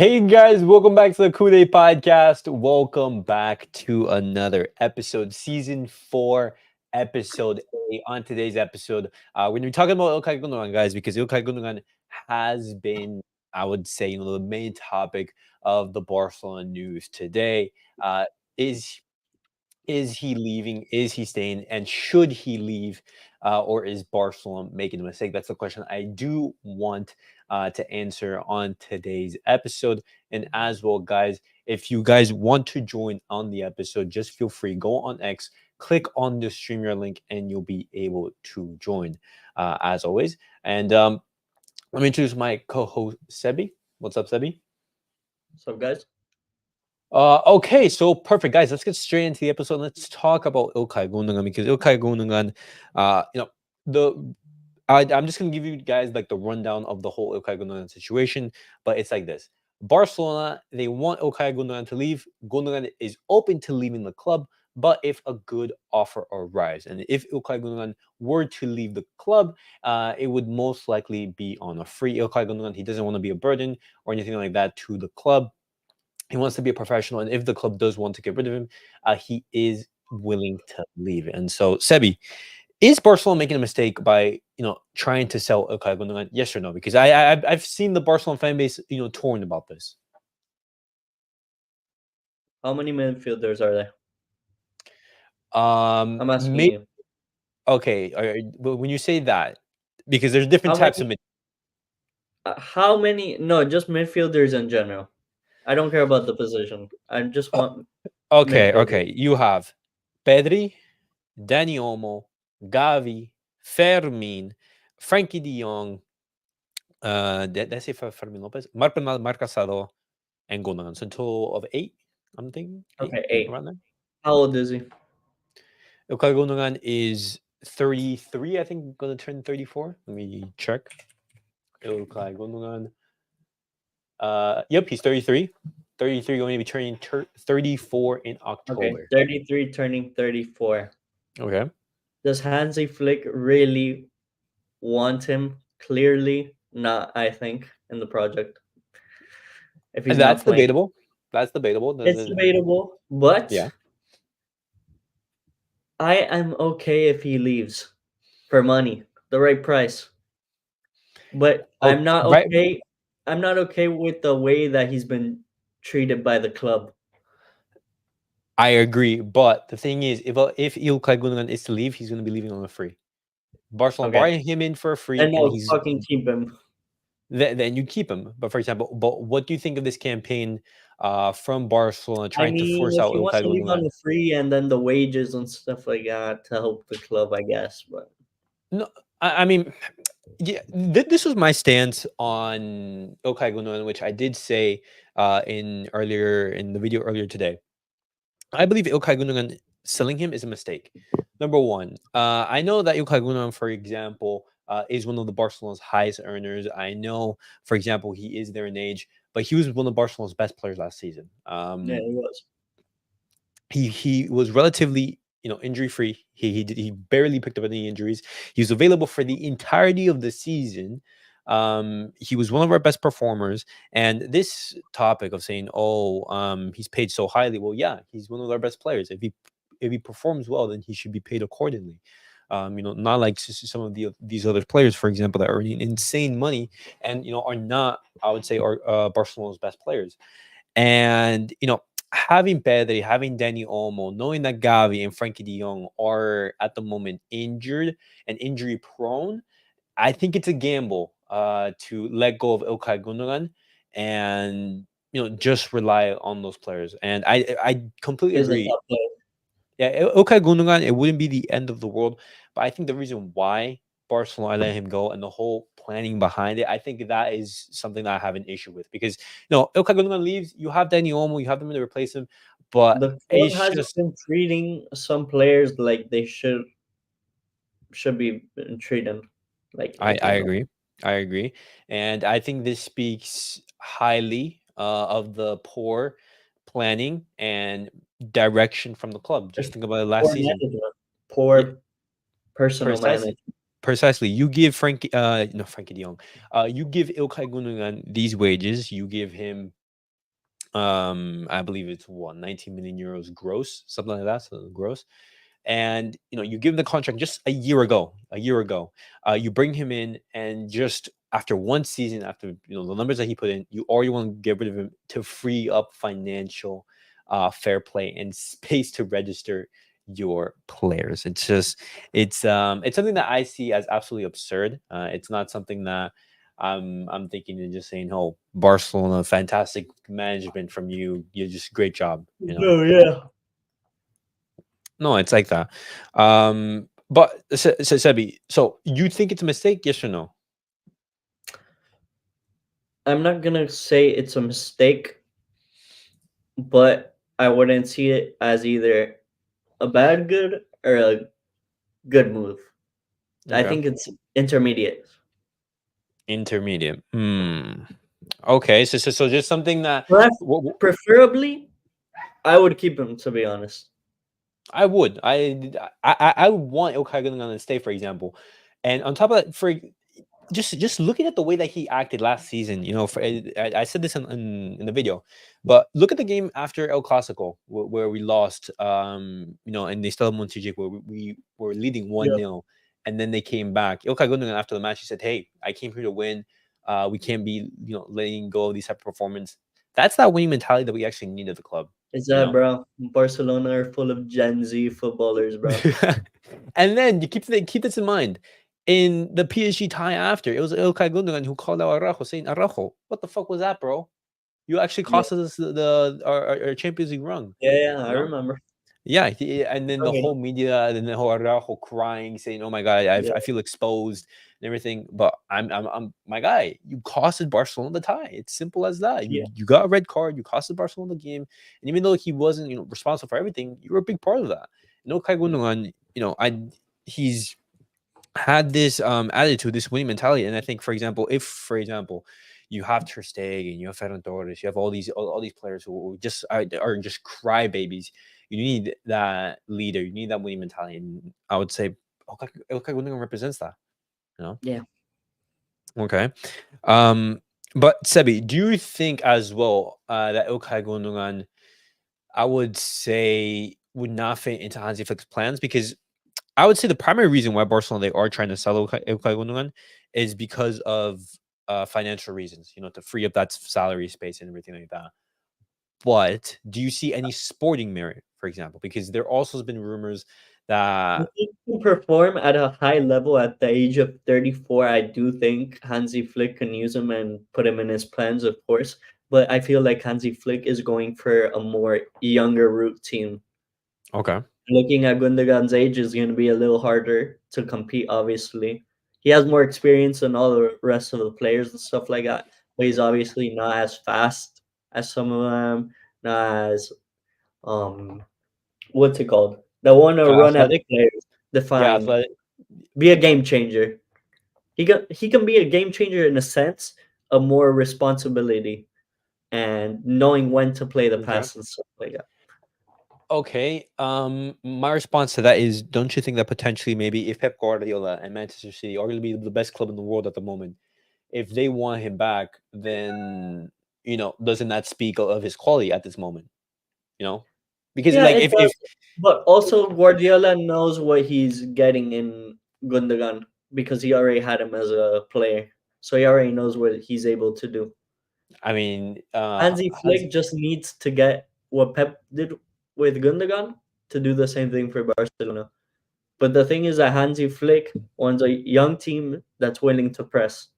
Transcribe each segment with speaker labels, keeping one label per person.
Speaker 1: Hey guys, welcome back to the CulePodcast. Welcome back to another episode, season 4, episode 8. On today's episode, we're going to be talking about Ilkay Gundogan, guys, because Ilkay Gundogan has been, I would say, the main topic of the Barcelona news today. Is is he leaving? Is he staying? And should he leave? Or is Barcelona making a mistake? That's the question I do want to answer on today's episode. And as well, guys, if you guys want to join on the episode, just feel free. Go on X, click on the StreamYard link, and you'll be able to join as always. And let me introduce my co-host, Sebi. What's up, Sebi?
Speaker 2: What's up, guys?
Speaker 1: Okay, so perfect, guys. Let's get straight into the episode. Let's talk about Ilkay Gundogan because Ilkay Gundogan, the I'm just gonna give you guys like the rundown of the whole Ilkay Gundogan situation. But it's like this: Barcelona, they want Ilkay Gundogan to leave. Gundogan is open to leaving the club, but if a good offer arrives, and if Ilkay Gundogan were to leave the club, it would most likely be on a free. Ilkay Gundogan, he doesn't want to be a burden or anything like that to the club. He wants to be a professional, and if the club does want to get rid of him, he is willing to leave. And so, Sebi, is Barcelona making a mistake by trying to sell Ilkay Gundogan? Yes or no? Because I've seen the Barcelona fan base torn about this.
Speaker 2: How many midfielders are there? I'm asking
Speaker 1: Maybe,
Speaker 2: you.
Speaker 1: okay. But when you say that, because there's different
Speaker 2: How
Speaker 1: types
Speaker 2: many?
Speaker 1: of mid.
Speaker 2: How many? No, just midfielders in general. I don't care about the position. I just want
Speaker 1: Okay,
Speaker 2: midfielders.
Speaker 1: okay. You have Pedri, Dani Olmo, Gavi, Fermin, Frankie De Jong. Did I say Fermin Lopez? Marcasado and Gundogan. So a total of 8. I'm thinking 8
Speaker 2: Okay, 8.
Speaker 1: around there.
Speaker 2: How old is he?
Speaker 1: Ilkay Gundogan is 33. I think going to turn 34. Let me check. Ilkay Gundogan. Yep, he's 33. 33 going to be turning 34 in
Speaker 2: Okay,
Speaker 1: October.
Speaker 2: 33 turning 34.
Speaker 1: Okay.
Speaker 2: Does Hansi Flick really want him? Clearly not, I think, in the project. If he's not
Speaker 1: That's
Speaker 2: playing.
Speaker 1: debatable. That's debatable.
Speaker 2: It's debatable, but
Speaker 1: Yeah.
Speaker 2: I am okay if he leaves for money, the right price. But
Speaker 1: Oh,
Speaker 2: I'm not
Speaker 1: right.
Speaker 2: okay. I'm not okay with the way that he's been treated by the club.
Speaker 1: I agree. But the thing is, if Ilkay Gundogan is to leave, he's going to be leaving on a free. Barcelona
Speaker 2: Okay,
Speaker 1: buying him in for a free,
Speaker 2: and
Speaker 1: and
Speaker 2: no,
Speaker 1: he's
Speaker 2: fucking keep him.
Speaker 1: then you keep him. But for example, but what do you think of this campaign from Barcelona
Speaker 2: I
Speaker 1: trying to
Speaker 2: mean,
Speaker 1: force
Speaker 2: if
Speaker 1: out
Speaker 2: he wants
Speaker 1: Ilkay
Speaker 2: to leave on
Speaker 1: Gundogan?
Speaker 2: the free and then the wages and stuff like that to help the club, I guess. But
Speaker 1: No, I mean, yeah, this was my stance on Ilkay Gundogan, which I did say in the video earlier today. I believe Ilkay Gundogan selling him is a mistake. Number one, I know that Ilkay Gundogan, for example, is one of the Barcelona's highest earners. I know, for example, he is there in age, but he was one of Barcelona's best players last season.
Speaker 2: yeah, he was.
Speaker 1: He was relatively injury free. He barely picked up any injuries. He was available for the entirety of the season. He was one of our best performers. And this topic of saying, "Oh, he's paid so highly," well, yeah, he's one of our best players. If he performs well, then he should be paid accordingly. Not like some of these other players, for example, that are earning insane money and are not, I would say, are Barcelona's best players. And having Pedri, having Dani Olmo, knowing that Gavi and Frankie De Jong are at the moment injured and injury prone, I think it's a gamble to let go of Ilkay Gundogan and just rely on those players. And I completely
Speaker 2: He's a
Speaker 1: agree.
Speaker 2: top player.
Speaker 1: Yeah, Ilkay Gundogan, it wouldn't be the end of the world, but I think the reason why Barcelona let him go and the whole planning behind it, I think that is something that I have an issue with because Ilkay Gundogan leaves, you have Dani Olmo, you have them to replace him, but
Speaker 2: The club
Speaker 1: it's
Speaker 2: hasn't
Speaker 1: just
Speaker 2: been treating some players like they should be treated. Like
Speaker 1: I
Speaker 2: if
Speaker 1: I
Speaker 2: you know.
Speaker 1: agree, I agree, and I think this speaks highly of the poor planning and direction from the club.
Speaker 2: There's
Speaker 1: Just think about it last
Speaker 2: poor
Speaker 1: season.
Speaker 2: management,
Speaker 1: Yeah,
Speaker 2: poor personal
Speaker 1: precisely.
Speaker 2: management.
Speaker 1: Precisely. You give Frankie, no Frankie De Jong. You give Ilkay Gundogan these wages. You give him I believe it's what, 19 million euros gross, something like that, so gross. And you give him the contract just a year ago. You bring him in, and just after one season, after the numbers that he put in, you already want to get rid of him to free up financial fair play and space to register your players. It's just it's something that I see as absolutely absurd. It's not something that I'm thinking and just saying, oh, Barcelona, fantastic management from you. You just great job.
Speaker 2: No, yeah.
Speaker 1: No, it's like that. But Sebi, so you think it's a mistake? Yes or no?
Speaker 2: I'm not gonna say it's a mistake, but I wouldn't see it as either a bad good or a good move. I
Speaker 1: Okay.
Speaker 2: think it's intermediate.
Speaker 1: Intermediate. Okay. So just something that
Speaker 2: Pref-
Speaker 1: wh- wh-
Speaker 2: Preferably, I would keep him, to be honest.
Speaker 1: I would. I would want Ilkay Gundogan to stay, for example. And on top of that, for just looking at the way that he acted last season, I said this in the video, but look at the game after El Clasico where we lost, and they still have Montjuic, where we were leading 1-0, and then they came back. Ilkay Gundogan after the match, he said, "Hey, I came here to win. We can't be letting go of these type of performance." That's that winning mentality that we actually need at the club.
Speaker 2: Is
Speaker 1: You
Speaker 2: that,
Speaker 1: know.
Speaker 2: bro? Barcelona are full of Gen Z footballers, bro.
Speaker 1: And then you keep this in mind. In the PSG tie after, it was Ilkay Gundogan who called out Araujo, saying, "Araujo, what the fuck was that, bro? You actually
Speaker 2: Yeah,
Speaker 1: cost us our Champions League run."
Speaker 2: yeah, I
Speaker 1: You know?
Speaker 2: remember.
Speaker 1: Yeah, and then the
Speaker 2: Okay.
Speaker 1: whole media, and then the whole Araujo crying, saying, "Oh my god,
Speaker 2: Yeah,
Speaker 1: I feel exposed and everything." But I'm my guy. You costed Barcelona the tie. It's simple as that. You
Speaker 2: yeah,
Speaker 1: you got a red card. You costed Barcelona the game, and even though he wasn't responsible for everything, you were a big part of that. No, Kai Gundogan, he's had this attitude, this winning mentality, and I think, for example, if you have Ter Stegen, you have Ferran Torres, you have all these players who just are just crybabies. You need that leader, you need that winning mentality, and I would say Okay Gundogan represents that. You know,
Speaker 2: yeah.
Speaker 1: okay. Um, but Sebi, do you think as well that Ilkay Gundogan, I would say, would not fit into Hansi Flick's plans? Because I would say the primary reason why Barcelona, they are trying to sell Ilkay Gundogan is because of financial reasons, to free up that salary space and everything like that. But do you see any sporting merit, for example? Because there also has been rumors
Speaker 2: If
Speaker 1: that
Speaker 2: he can perform at a high level at the age of 34, I do think Hansi Flick can use him and put him in his plans, of course. But I feel like Hansi Flick is going for a more younger root team.
Speaker 1: okay,
Speaker 2: Looking at Gundogan's age is going to be a little harder to compete, obviously. He has more experience than all the rest of the players and stuff like that, but he's obviously not as fast as some of them, not as, um, what's it called? The one to run at
Speaker 1: athletic,
Speaker 2: players,
Speaker 1: yeah,
Speaker 2: define,
Speaker 1: athletic.
Speaker 2: be a game changer. He can be a game changer in a sense of more responsibility and knowing when to play the
Speaker 1: Okay.
Speaker 2: pass and stuff like that.
Speaker 1: Okay. My response to that is, don't you think that potentially maybe if Pep Guardiola and Manchester City are going to be the best club in the world at the moment, if they want him back, then doesn't that speak of his quality at this moment? You know, because
Speaker 2: Yeah,
Speaker 1: like
Speaker 2: it
Speaker 1: if
Speaker 2: does. But also Guardiola knows what he's getting in Gundogan because he already had him as a player. So he already knows what he's able to do.
Speaker 1: I mean,
Speaker 2: Hansi
Speaker 1: has
Speaker 2: Flick just needs to get what Pep did with Gundogan to do the same thing for Barcelona. But the thing is that Hansi Flick wants a young team that's willing to press.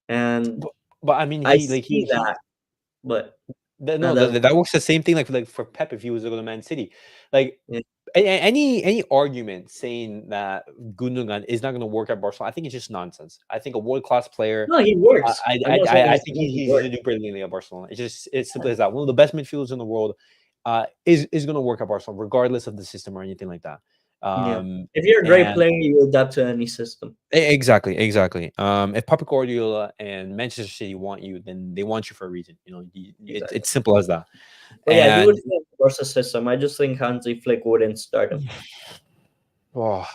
Speaker 2: And
Speaker 1: but I mean
Speaker 2: I
Speaker 1: he like
Speaker 2: see that,
Speaker 1: he
Speaker 2: but
Speaker 1: no,
Speaker 2: not that.
Speaker 1: that works the same thing like for Pep if he was to go to Man City, like
Speaker 2: Yeah.
Speaker 1: any argument saying that Gundogan is not going to work at Barcelona, I think it's just nonsense. I think a world class player.
Speaker 2: No, he
Speaker 1: I,
Speaker 2: works.
Speaker 1: I
Speaker 2: I'm
Speaker 1: I
Speaker 2: not saying
Speaker 1: I I
Speaker 2: he's
Speaker 1: think
Speaker 2: going to
Speaker 1: he's
Speaker 2: work.
Speaker 1: going to do brilliantly at Barcelona. It's simple as that. One of the best midfielders in the world is going to work at Barcelona regardless of the system or anything like that.
Speaker 2: Yeah.
Speaker 1: Um,
Speaker 2: If you're a great
Speaker 1: and
Speaker 2: player, you adapt to any system.
Speaker 1: exactly. If Pep Guardiola and Manchester City want you, then they want you for a reason. It's
Speaker 2: Exactly.
Speaker 1: simple as that.
Speaker 2: But yeah, he would
Speaker 1: And
Speaker 2: fit the Barca system. I just think Hansi Flick wouldn't start him.
Speaker 1: oh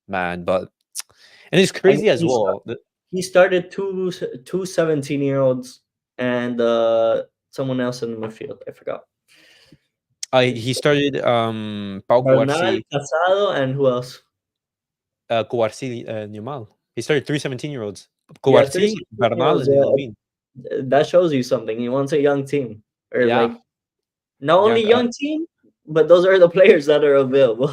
Speaker 1: man, but and it's
Speaker 2: I mean,
Speaker 1: crazy as well.
Speaker 2: he started two 17-year-olds and someone else in the midfield. I forgot.
Speaker 1: He started Pau
Speaker 2: Bernal,
Speaker 1: Cubarsí,
Speaker 2: Casado, and who else?
Speaker 1: Cubarsí Nimal. He started 3 17-year-olds.
Speaker 2: Yeah,
Speaker 1: Cubarsí,
Speaker 2: 36
Speaker 1: Bernal,
Speaker 2: years.
Speaker 1: and Lavin.
Speaker 2: That shows you something. He wants a young team, or
Speaker 1: Yeah,
Speaker 2: like not only
Speaker 1: young.
Speaker 2: young team, but those are the players that are available.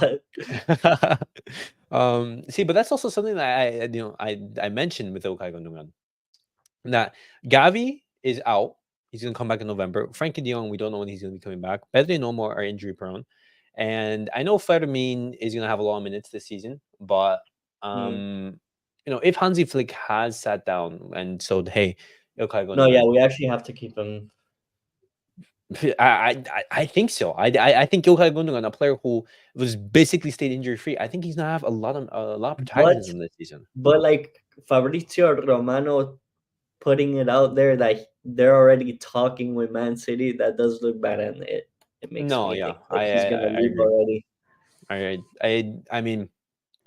Speaker 1: See, but that's also something that I mentioned with Okay Gundogan, that Gavi is out. He's gonna come back in November. Frankie De Jong, we don't know when he's gonna be coming back. Pedri and Olmo are injury prone, and I know Fermin is gonna have a lot of minutes this season. But
Speaker 2: Mm.
Speaker 1: if Hansi Flick has sat down and said, "Hey, Okay
Speaker 2: No, yeah,
Speaker 1: Gundogan,"
Speaker 2: we actually have to keep him.
Speaker 1: I think so. I think Ilkay Gundogan, a player who was basically stayed injury free, I think he's gonna have a lot of
Speaker 2: But
Speaker 1: protagonism this season.
Speaker 2: like Fabrizio Romano putting it out there that they're already talking with Man City, that does look bad, and it makes
Speaker 1: No,
Speaker 2: me
Speaker 1: yeah,
Speaker 2: think like he's gonna
Speaker 1: I
Speaker 2: leave
Speaker 1: agree.
Speaker 2: already.
Speaker 1: I mean,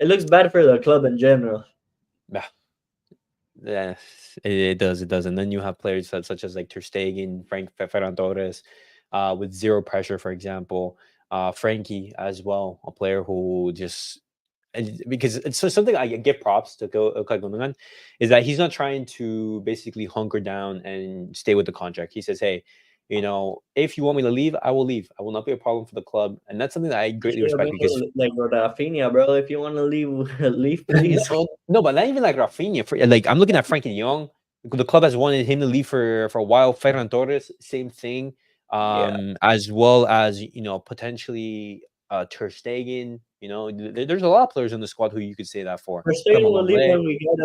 Speaker 2: It looks bad for the club in general.
Speaker 1: yeah, yeah, it does, and then you have players such as like Ter Stegen, Ferran Torres, with zero pressure, for example, Frankie as well, a player who just because it's so something I give props to Okay Gundogan is that he's not trying to basically hunker down and stay with the contract. He says, "Hey, if you want me to leave, I will leave. I will not be a problem for the club," and that's something that I
Speaker 2: You
Speaker 1: greatly
Speaker 2: should have
Speaker 1: respect because
Speaker 2: been like Rafinha, bro. If you want to leave, leave, please.
Speaker 1: no, but not even like Rafinha. Like I'm looking at Frankie de Jong. The club has wanted him to leave for a while. Ferran Torres, same thing.
Speaker 2: Yeah,
Speaker 1: As well as potentially Ter Stegen. There's a lot of players in the squad who you could say that for.
Speaker 2: Ter
Speaker 1: Come
Speaker 2: Stegen
Speaker 1: a
Speaker 2: will
Speaker 1: long
Speaker 2: leave
Speaker 1: way.
Speaker 2: when we get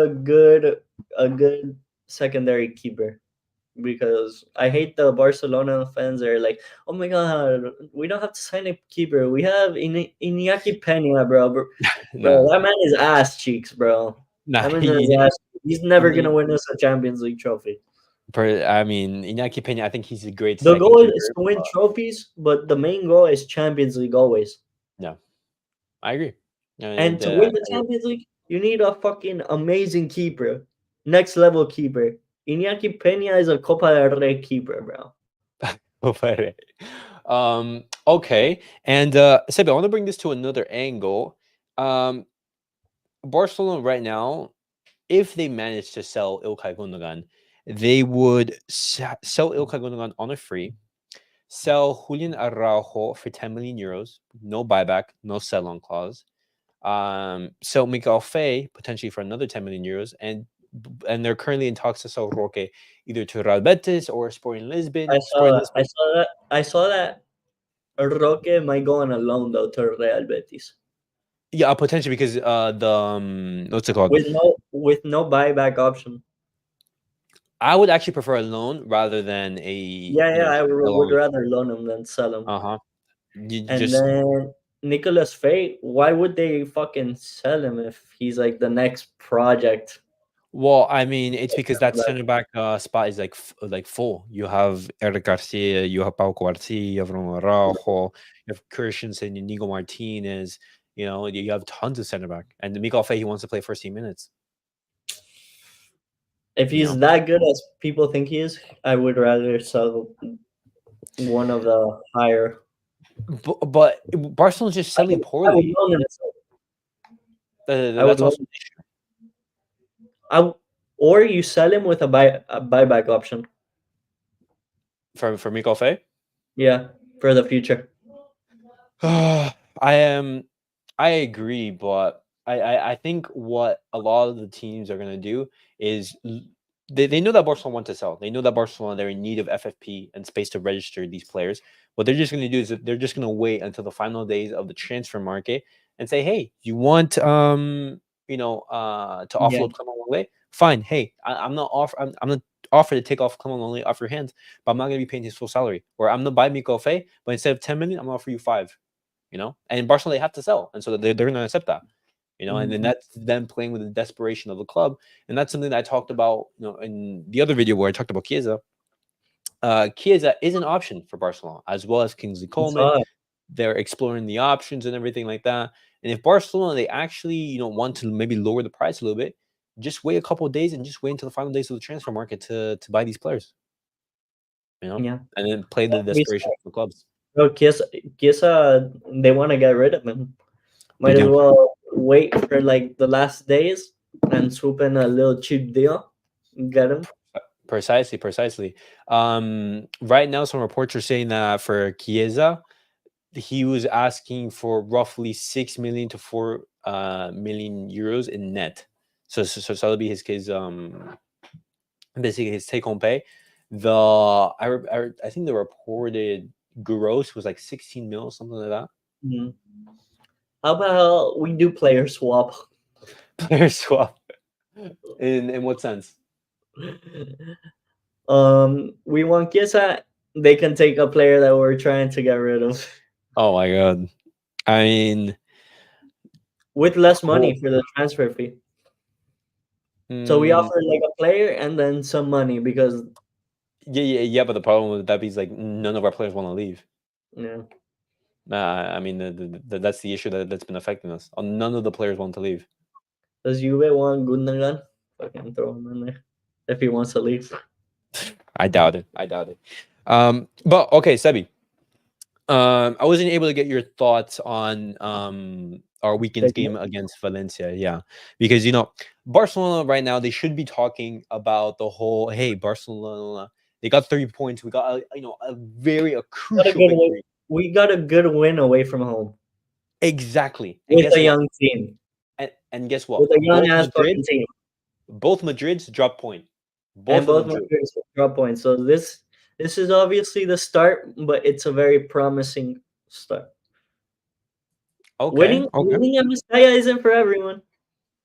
Speaker 2: a good secondary keeper. Because I hate the Barcelona fans that are like, oh my god, we don't have to sign a keeper. We have Iñaki Peña, bro. Bro,
Speaker 1: Nah,
Speaker 2: that man is ass cheeks, bro.
Speaker 1: nah.
Speaker 2: That man is ass. He's never gonna
Speaker 1: He-
Speaker 2: win us a Champions League trophy.
Speaker 1: I mean, Iñaki Peña. I think he's a great
Speaker 2: The
Speaker 1: second
Speaker 2: goal is
Speaker 1: keeper.
Speaker 2: to win trophies, but the main goal is Champions League always.
Speaker 1: No, I agree.
Speaker 2: And to
Speaker 1: I
Speaker 2: win the
Speaker 1: agree.
Speaker 2: Champions League, you need a fucking amazing keeper, next level keeper. Iñaki Peña is a Copa del Rey keeper, bro.
Speaker 1: Over. Okay. And Sebe, I want to bring this to another angle. Um, Barcelona right now, if they manage to sell Ilkay Gundogan, they would sell Ilkay Gundogan on a free, sell Julian Araujo for 10 million euros, no buyback, no sell-on clause. Sell Miguel Fay potentially for another 10 million euros, and they're currently in talks to sell Roque either to Real Betis or Sporting Lisbon.
Speaker 2: I
Speaker 1: Sporting
Speaker 2: saw that. I
Speaker 1: Lisbon,
Speaker 2: saw that. I saw that Roque might go on a loan though to Real Betis
Speaker 1: yeah, potentially because the what's it called?
Speaker 2: with no buyback option.
Speaker 1: I would actually prefer a loan rather than a
Speaker 2: Yeah, yeah, I
Speaker 1: sell
Speaker 2: would
Speaker 1: on.
Speaker 2: rather loan him than sell him.
Speaker 1: Uh-huh. You
Speaker 2: And
Speaker 1: just
Speaker 2: then Nicholas Fay, why would they fucking sell him if he's like the next project?
Speaker 1: well, I mean, it's because that center back spot is like full. You have Eric Garcia, you have Pau Cubarsí, you have Ronald Araujo, you have Christensen, Inigo Martinez. You have tons of center back, and Miguel Fay, he wants to play first team minutes.
Speaker 2: If
Speaker 1: You
Speaker 2: he's
Speaker 1: know,
Speaker 2: that good as people think he is, I would rather sell one of the higher.
Speaker 1: but Barcelona's just
Speaker 2: I
Speaker 1: selling
Speaker 2: would, I would
Speaker 1: poorly.
Speaker 2: loan him. I would
Speaker 1: That's
Speaker 2: loan.
Speaker 1: also
Speaker 2: Or you sell him with a buyback option.
Speaker 1: for Miguel Fay.
Speaker 2: Yeah, for the future.
Speaker 1: I am. I agree, but I think what a lot of the teams are gonna do is they know that Barcelona want to sell. They know that Barcelona they're in need of FFP and space to register these players. What they're just gonna do is that they're just gonna wait until the final days of the transfer market and say, hey, you want to
Speaker 2: Yeah.
Speaker 1: offload Clement Lenglet? Fine. Hey, I'm not offer. I'm not offer to take off Clement Lenglet off your hands, but I'm not gonna be paying his full salary. Or I'm gonna buy Miko Fay, but instead of 10 million, I'm gonna offer you 5. And Barcelona they have to sell, and so they're going to accept that. And then
Speaker 2: Mhm.
Speaker 1: that's them playing with the desperation of the club, and that's something that I talked about, in the other video where I talked about Chiesa. Chiesa is an option for Barcelona as well as Kingsley
Speaker 2: I
Speaker 1: Coleman.
Speaker 2: saw it.
Speaker 1: They're exploring the options and everything like that. And if Barcelona they actually want to maybe lower the price a little bit, just wait a couple of days and just wait until the final days of the transfer market to buy these players.
Speaker 2: Yeah.
Speaker 1: and then play the
Speaker 2: We
Speaker 1: desperation of the clubs.
Speaker 2: Bro, Kiesa, they want to get rid of him.
Speaker 1: They
Speaker 2: Might as
Speaker 1: do.
Speaker 2: well wait for like the last days and swoop in a little cheap deal and get him.
Speaker 1: Precisely, precisely. Right now, some reports are saying that for Chiesa, he was asking for roughly 6 million to 4 million euros in net. So that'll be his basically his take home pay. I think the reported gross was like 16 mil, something like that.
Speaker 2: Mhm. How about we do player swap?
Speaker 1: Player swap. In what sense?
Speaker 2: We want Kiesa. They can take a player that we're trying to get rid of
Speaker 1: Oh my god. I mean,
Speaker 2: with less money
Speaker 1: cool.
Speaker 2: for the transfer fee. So we
Speaker 1: Mm,
Speaker 2: offer like a player and then some money because
Speaker 1: yeah. But the problem with that is like none of our players want to leave.
Speaker 2: yeah.
Speaker 1: I mean, that's the issue that's been affecting us. None of the players want to leave.
Speaker 2: Does Juve want Gundogan? Fucking throw him in there if he wants to leave.
Speaker 1: I doubt it. I doubt it. But okay, Sebi. I wasn't able to get your thoughts on our weekend's game against Valencia. Yeah, because Barcelona right now they should be talking about the whole. Hey, Barcelona, they got 3 points. We got a
Speaker 2: Got a
Speaker 1: crucial
Speaker 2: good win.
Speaker 1: victory.
Speaker 2: We got a good win away from home
Speaker 1: Exactly. And
Speaker 2: with
Speaker 1: guess
Speaker 2: a
Speaker 1: what?
Speaker 2: young team,
Speaker 1: And guess what?
Speaker 2: with a young ass fucking team,
Speaker 1: Both Madrids dropped point.
Speaker 2: and
Speaker 1: Both of
Speaker 2: both
Speaker 1: them
Speaker 2: my
Speaker 1: drew.
Speaker 2: players drop points. So this is obviously the start, but it's a very promising start.
Speaker 1: Okay. Okay.
Speaker 2: Winning at Mestalla isn't for everyone.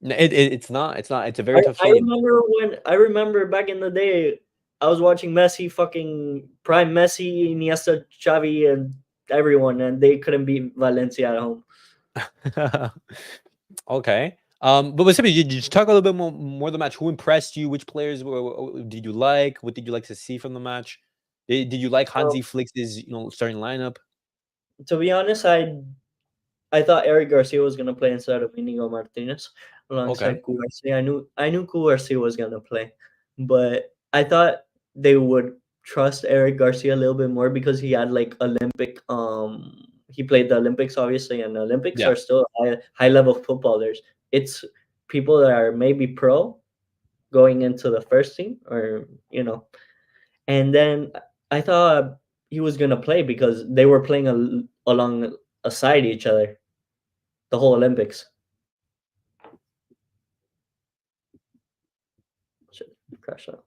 Speaker 1: It's not. It's not. It's a
Speaker 2: I,
Speaker 1: very tough
Speaker 2: I
Speaker 1: stadium.
Speaker 2: remember I remember back in the day, I was watching Messi, fucking prime Messi, Iniesta, Xavi, and everyone, and they couldn't beat Valencia at home.
Speaker 1: Okay. But Wasabi, did you talk a little bit more of the match? Who impressed you? Which players did you like? What did you like to see from the match? Did you like
Speaker 2: Well,
Speaker 1: Hansi Flick's starting lineup?
Speaker 2: to be honest, I thought Eric Garcia was gonna play instead of Inigo Martinez
Speaker 1: Okay.
Speaker 2: alongside Garcia. I knew Garcia was gonna play, but I thought they would trust Eric Garcia a little bit more because he had like Olympic. He played the Olympics obviously, and the Olympics
Speaker 1: Yeah.
Speaker 2: are still high level footballers. It's people that are maybe pro going into the first team, or and then I thought he was gonna play because they were playing along aside each other the whole Olympics. Shit, crash out.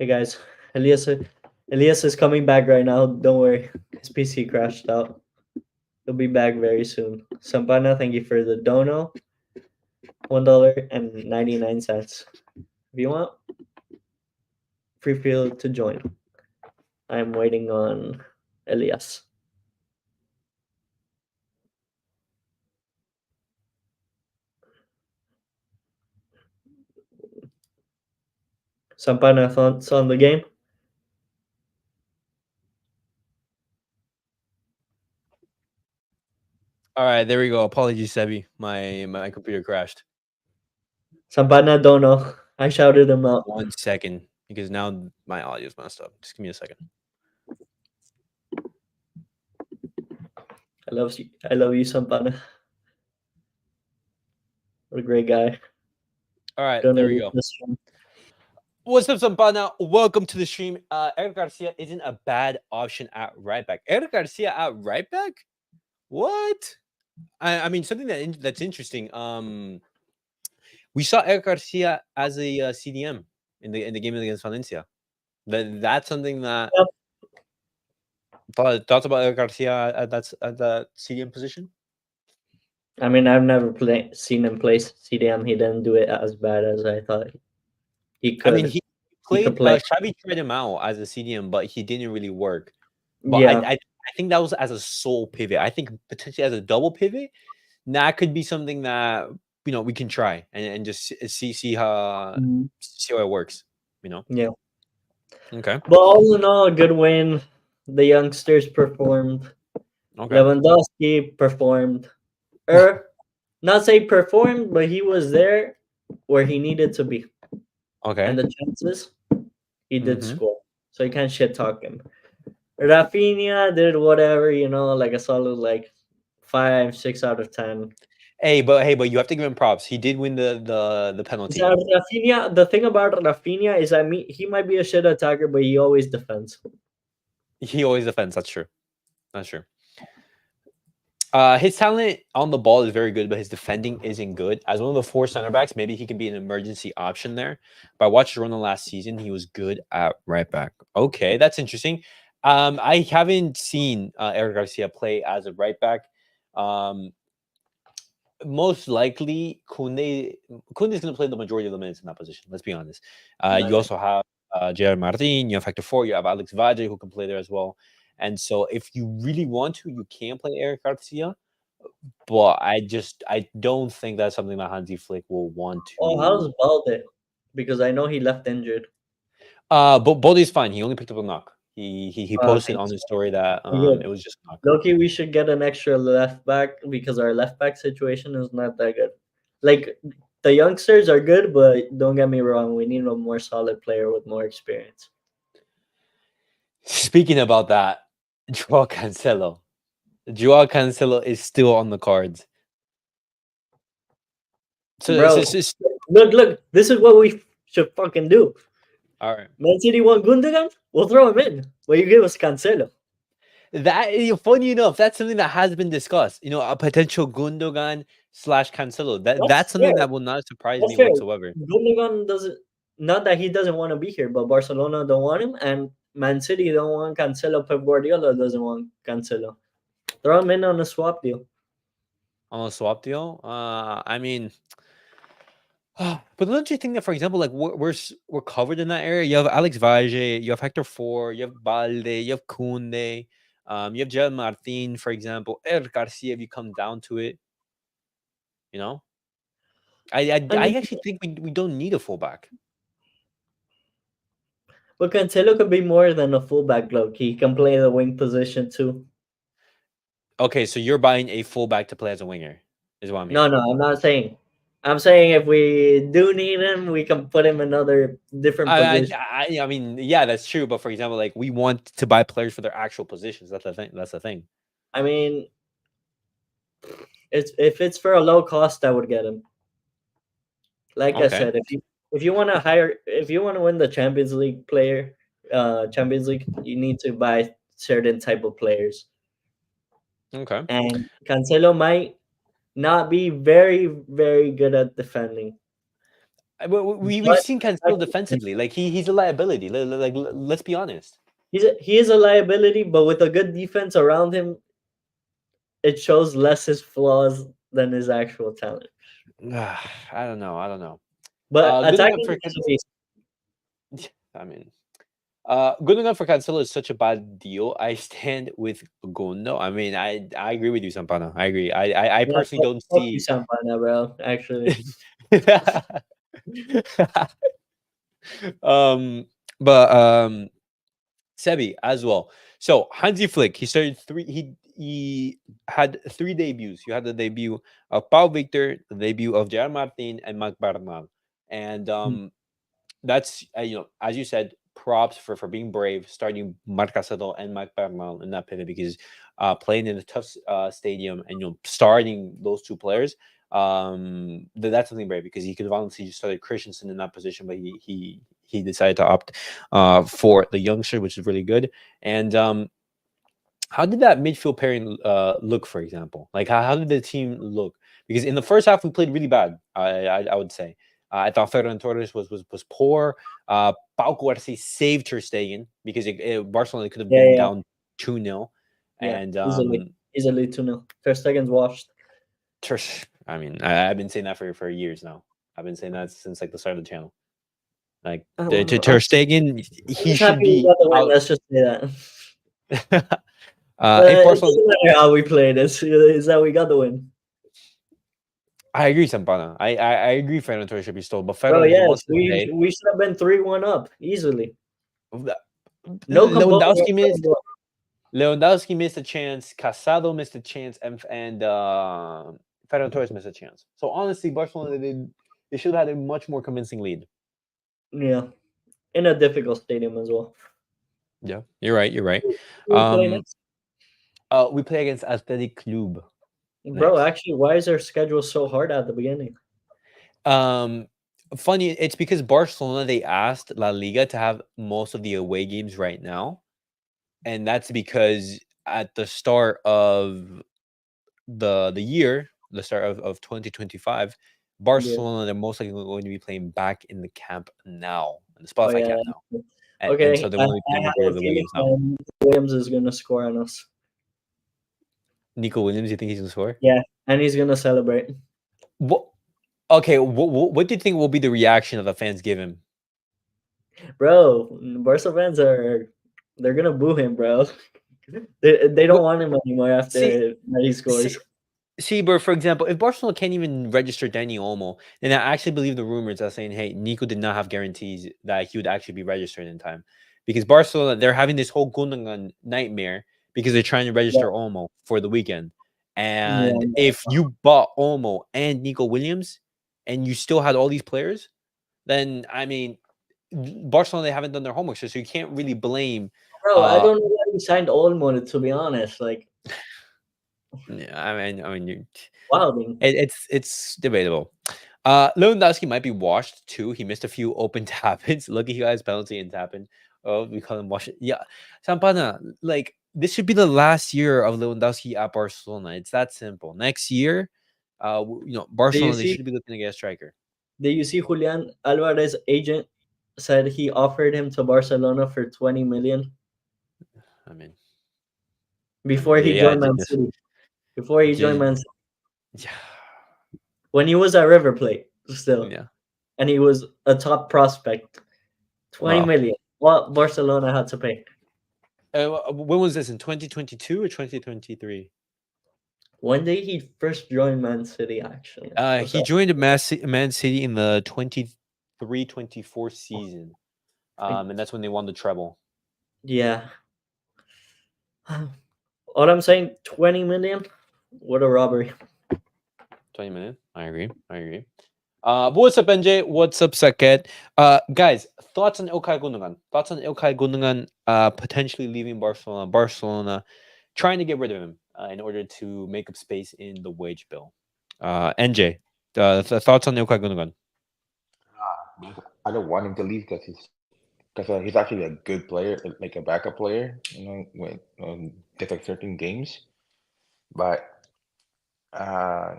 Speaker 2: Hey guys, Elias, Elias is coming back right now. Don't worry, his PC crashed out. He'll be back very soon. Sampana, thank you for the dono. $1.99. If you want, free feel to join. I'm waiting on Elias. Sampana, thoughts on the game?
Speaker 1: All right. There we go. Apologies, Sebi. My computer crashed.
Speaker 2: Sampana, dono. I shouted him out.
Speaker 1: 1 second, because now my audio is messed up. Just give me a second.
Speaker 2: I love you, Sampana. What a great guy.
Speaker 1: All right. There we
Speaker 2: Donated
Speaker 1: go.
Speaker 2: this one.
Speaker 1: What's up, Sampana? Welcome to the stream. Eric Garcia isn't a bad option at right back. Eric Garcia at right back? What? I mean, something that's interesting. We saw Eric Garcia as a CDM in the game against Valencia. That's something that
Speaker 2: Yep.
Speaker 1: thoughts about Eric Garcia at that CDM position.
Speaker 2: I mean, I've never seen him play CDM. He didn't do it as bad as I thought he
Speaker 1: I mean,
Speaker 2: could.
Speaker 1: he
Speaker 2: He could
Speaker 1: played.
Speaker 2: play.
Speaker 1: Xavi tried him out as a CDM, but he didn't really work. But
Speaker 2: Yeah.
Speaker 1: I think that was as a sole pivot. I think potentially as a double pivot, that could be something that we can try and just
Speaker 2: Mhm.
Speaker 1: see how it works. You know.
Speaker 2: Yeah.
Speaker 1: Okay.
Speaker 2: But all in all, a good win. The youngsters performed.
Speaker 1: Okay.
Speaker 2: Lewandowski performed. Or not say performed, but he was there where he needed to be. And
Speaker 1: Okay.
Speaker 2: the chances, he did
Speaker 1: Mm-hmm.
Speaker 2: score. So you can't shit talk him. Rafinha did whatever, like a solid 5, 6 out of 10.
Speaker 1: Hey, but you have to give him props. He did win the penalty.
Speaker 2: Rafinha, the thing about Rafinha is he might be a shit attacker, but he always defends.
Speaker 1: He always defends. That's true. That's true. His talent on the ball is very good, but his defending isn't good. As one of the four center backs, maybe he can be an emergency option there. But I watched Ronald last season; he was good at right back. Okay, that's interesting. I haven't seen Eric Garcia play as a right back. Um, Most likely, Kunde is going to play the majority of the minutes in that position. Let's be honest. You
Speaker 2: Right.
Speaker 1: also have Gerard Martin, you have Hector Ford, you have Alex Valle who can play there as well. And so, if you really want to, you can play Eric Garcia. But I don't think that's something that Hansi Flick will want
Speaker 2: Oh,
Speaker 1: to.
Speaker 2: how's Balde? Because I know he left injured.
Speaker 1: But Bodie's fine. He only picked up a knock. He posted
Speaker 2: Okay,
Speaker 1: on his
Speaker 2: so
Speaker 1: story that
Speaker 2: we're
Speaker 1: it
Speaker 2: good.
Speaker 1: was just a knock.
Speaker 2: Loki, we should get an extra left back because our left back situation is not that good. Like the youngsters are good, but don't get me wrong, we need a more solid player with more experience.
Speaker 1: Speaking about that, Joao Cancelo. Joao Cancelo is still on the cards. So
Speaker 2: Bro, look, this is what we should fucking do.
Speaker 1: all right.
Speaker 2: Man City want Gundogan? We'll throw him in. Well, you give us Cancelo.
Speaker 1: Funny enough, that's something that has been discussed. A potential Gundogan slash Cancelo. That's
Speaker 2: That's
Speaker 1: something
Speaker 2: fair.
Speaker 1: that will not surprise
Speaker 2: That's
Speaker 1: me
Speaker 2: fair.
Speaker 1: whatsoever.
Speaker 2: Gundogan doesn't. Not that he doesn't want to be here, but Barcelona don't want him, and Man City don't want Cancelo. Pep Guardiola doesn't want Cancelo. Throw him in on a swap deal.
Speaker 1: On a swap deal, I mean, but don't you think that, for example, like we're covered in that area? You have Alex Valle, you have Hector Ford, you have Balde, you have Kunde, you have Gerald Martin, for example, Eric Garcia. If you come down to it, you know,
Speaker 2: I
Speaker 1: I
Speaker 2: mean,
Speaker 1: actually think we don't need a fullback.
Speaker 2: but Cancelo could be more than a fullback. Look, he can play the wing position too.
Speaker 1: Okay, so you're buying a fullback to play as a winger, is what I'm
Speaker 2: No,
Speaker 1: hearing.
Speaker 2: no, I'm not saying. I'm saying if we do need him, we can put him in another different position.
Speaker 1: I mean, yeah, that's true. But for example, like we want to buy players for their actual positions. That's the thing. That's the thing.
Speaker 2: I mean, it's if it's for a low cost, I would get him. Like I
Speaker 1: Okay.
Speaker 2: said, if you want to win the Champions League, you need to buy certain type of players.
Speaker 1: Okay.
Speaker 2: And Cancelo might not be very, very good at defending,
Speaker 1: We've
Speaker 2: but
Speaker 1: seen Cancelo defensively. Like he's a liability. Like let's be honest.
Speaker 2: he is a liability. But with a good defense around him, it shows less his flaws than his actual talent.
Speaker 1: I don't know. I don't know.
Speaker 2: But
Speaker 1: Good enough
Speaker 2: attacking
Speaker 1: for.
Speaker 2: is a beast.
Speaker 1: I mean, good enough for Cancelo is such a bad deal. I stand with Gundo. I mean, I agree with you, Sampano. I agree. I
Speaker 2: Yeah,
Speaker 1: personally don't
Speaker 2: fuck you,
Speaker 1: see.
Speaker 2: Sampana, bro. Actually,
Speaker 1: um, but Sebi as well. So Hansi Flick, he started three. He had three debuts. You had the debut of Pau Victor, the debut of Gerard Martin, and Marc Bernal. And that's as you said, props for being brave, starting Marc Casado and Marc Bernal in that pivot because playing in a tough stadium and starting those two players. That's something brave because he could have honestly just started Christensen in that position, but he decided to opt for the youngster, which is really good. And how did that midfield pairing look, for example? Like how did the team look? Because in the first half we played really bad. I would say. I thought Ferran Torres was poor. Pau Cuarci saved Ter Stegen because Barcelona could have
Speaker 2: yeah,
Speaker 1: been
Speaker 2: yeah,
Speaker 1: down 2-0.
Speaker 2: yeah.
Speaker 1: And
Speaker 2: Easily, easily 2-0. First seconds washed.
Speaker 1: I mean, I've been saying that for years now. I've been saying that since like the start of the channel. Like
Speaker 2: Well,
Speaker 1: Ter Stegen,
Speaker 2: I'm
Speaker 1: he
Speaker 2: just
Speaker 1: should
Speaker 2: happy we
Speaker 1: be
Speaker 2: got the win.
Speaker 1: out.
Speaker 2: Let's just say that.
Speaker 1: If
Speaker 2: It
Speaker 1: Barcelona,
Speaker 2: doesn't matter how we played. Is that we got the win,
Speaker 1: I agree, Sampana. I agree. Ferran Torres should be stole, but
Speaker 2: bro?
Speaker 1: Ferran he
Speaker 2: Yes,
Speaker 1: wants to stay.
Speaker 2: we should have been 3-1 up easily. No composure.
Speaker 1: Lewandowski missed. Lewandowski missed a chance. Casado missed a chance, and Ferran Torres missed a chance. So honestly, Barcelona they should have had a much more convincing lead.
Speaker 2: Yeah, in a difficult stadium as well.
Speaker 1: Yeah, you're right. You're right.
Speaker 2: Who we play next,
Speaker 1: We play against Athletic Club
Speaker 2: bro?
Speaker 1: next.
Speaker 2: Actually, why is their schedule so hard at the beginning?
Speaker 1: Um, Funny, it's because Barcelona they asked La Liga to have most of the away games right now, and that's because at the start of the year, the start of 2025,
Speaker 2: Yeah.
Speaker 1: Barcelona they're most likely going to be playing back in the camp now, in the
Speaker 2: Oh
Speaker 1: Spotify
Speaker 2: yeah.
Speaker 1: camp now, and so
Speaker 2: Okay,
Speaker 1: they
Speaker 2: I
Speaker 1: want to be playing
Speaker 2: have
Speaker 1: majority
Speaker 2: a
Speaker 1: of the away
Speaker 2: feeling
Speaker 1: games now.
Speaker 2: Williams is gonna score on us.
Speaker 1: Nico Williams, you think he's gonna score?
Speaker 2: Yeah, and he's gonna celebrate.
Speaker 1: What? Okay, what do you think will be the reaction of the fans give him?
Speaker 2: Bro, Barca fans they're gonna boo him, bro. They don't
Speaker 1: What?
Speaker 2: want him anymore
Speaker 1: See,
Speaker 2: after that he
Speaker 1: see,
Speaker 2: scores.
Speaker 1: See, but for example, if Barcelona can't even register Danny Olmo, then I actually believe the rumors are saying, hey, Nico did not have guarantees that he would actually be registered in time. Because Barcelona, they're having this whole Gundogan nightmare because they're trying to
Speaker 2: Yeah,
Speaker 1: register Olmo for the weekend. And
Speaker 2: yeah.
Speaker 1: if you bought Olmo and Nico Williams and you still had all these players, then I mean, Barcelona, they haven't done their homework. So you can't really blame.
Speaker 2: Bro, I
Speaker 1: Uh,
Speaker 2: don't know why he signed Olmo, to be honest. Like,
Speaker 1: I mean,
Speaker 2: wilding.
Speaker 1: it's debatable. Lewandowski might be washed too. He missed a few open tap-ins. Lucky he got his penalty and tap-in. Oh, we call him wash. Yeah, Sampana. Like this should be the last year of Lewandowski at Barcelona. It's that simple. Next year,
Speaker 2: Do you
Speaker 1: Barcelona they
Speaker 2: see?
Speaker 1: should be looking to get a striker.
Speaker 2: Do you see Julian Alvarez agent said he offered him to Barcelona for 20 million
Speaker 1: I mean,
Speaker 2: before he
Speaker 1: yeah,
Speaker 2: joined Man City. Before he joined
Speaker 1: just,
Speaker 2: Man City,
Speaker 1: yeah,
Speaker 2: when he was at River Plate, still,
Speaker 1: yeah.
Speaker 2: and he was a top prospect. 20
Speaker 1: Wow.
Speaker 2: million. What Barcelona had to pay?
Speaker 1: When was this in 2022 or 2023?
Speaker 2: When did he first join Man City? Actually, was
Speaker 1: He
Speaker 2: that
Speaker 1: joined Man City in the 23-24 season.
Speaker 2: like,
Speaker 1: And that's when they won the treble.
Speaker 2: yeah? All I'm saying, 20 million. What a robbery!
Speaker 1: 20 minutes. I agree. I agree. But what's up, NJ? What's up, Saket? Guys, thoughts on Ilkay Gundogan? Thoughts on Ilkay Gundogan potentially leaving Barcelona? Barcelona trying to get rid of him in order to make up space in the wage bill. NJ, thoughts on Ilkay Gundogan?
Speaker 3: Because I don't want him to leave because he's actually a good player, like a backup player, when there's like certain games. But uh,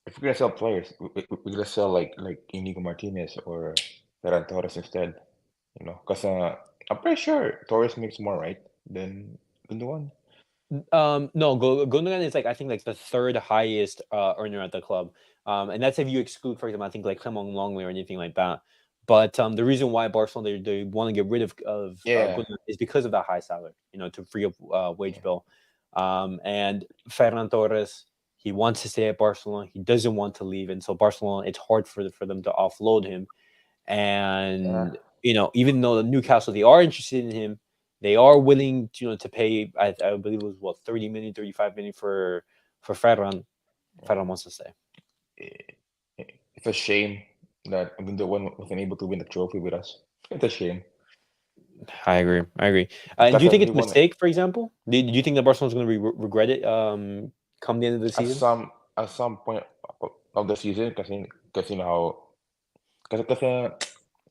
Speaker 3: if we're gonna sell players, we're gonna sell like Inigo Martinez or Ferran Torres instead. Because I'm pretty sure Torres makes more, right, than Gundogan.
Speaker 1: No, Gundogan is like I think like the third highest earner at the club, and that's if you exclude, for example, I think like Clement Longley or anything like that. But the reason why Barcelona they want to get rid of
Speaker 3: Yeah,
Speaker 1: Gundogan is because of that high salary, to free up wage
Speaker 3: yeah,
Speaker 1: bill. And Ferran Torres, he wants to stay at Barcelona. He doesn't want to leave, and so Barcelona, it's hard for them to offload him.
Speaker 3: yeah,
Speaker 1: And even though the Newcastle they are interested in him, they are willing to pay. I believe it was what 30 million, 35 million for Ferran.
Speaker 3: yeah.
Speaker 1: Ferran wants to stay.
Speaker 3: It's a shame that Gundogan wasn't able to win the trophy with us. It's a shame
Speaker 1: I agree. I agree. And do
Speaker 3: because
Speaker 1: you think
Speaker 3: he
Speaker 1: it's a
Speaker 3: won
Speaker 1: mistake? For example, do you think that Barcelona's going to regret it come the end of the
Speaker 3: at
Speaker 1: season?
Speaker 3: some point of the season because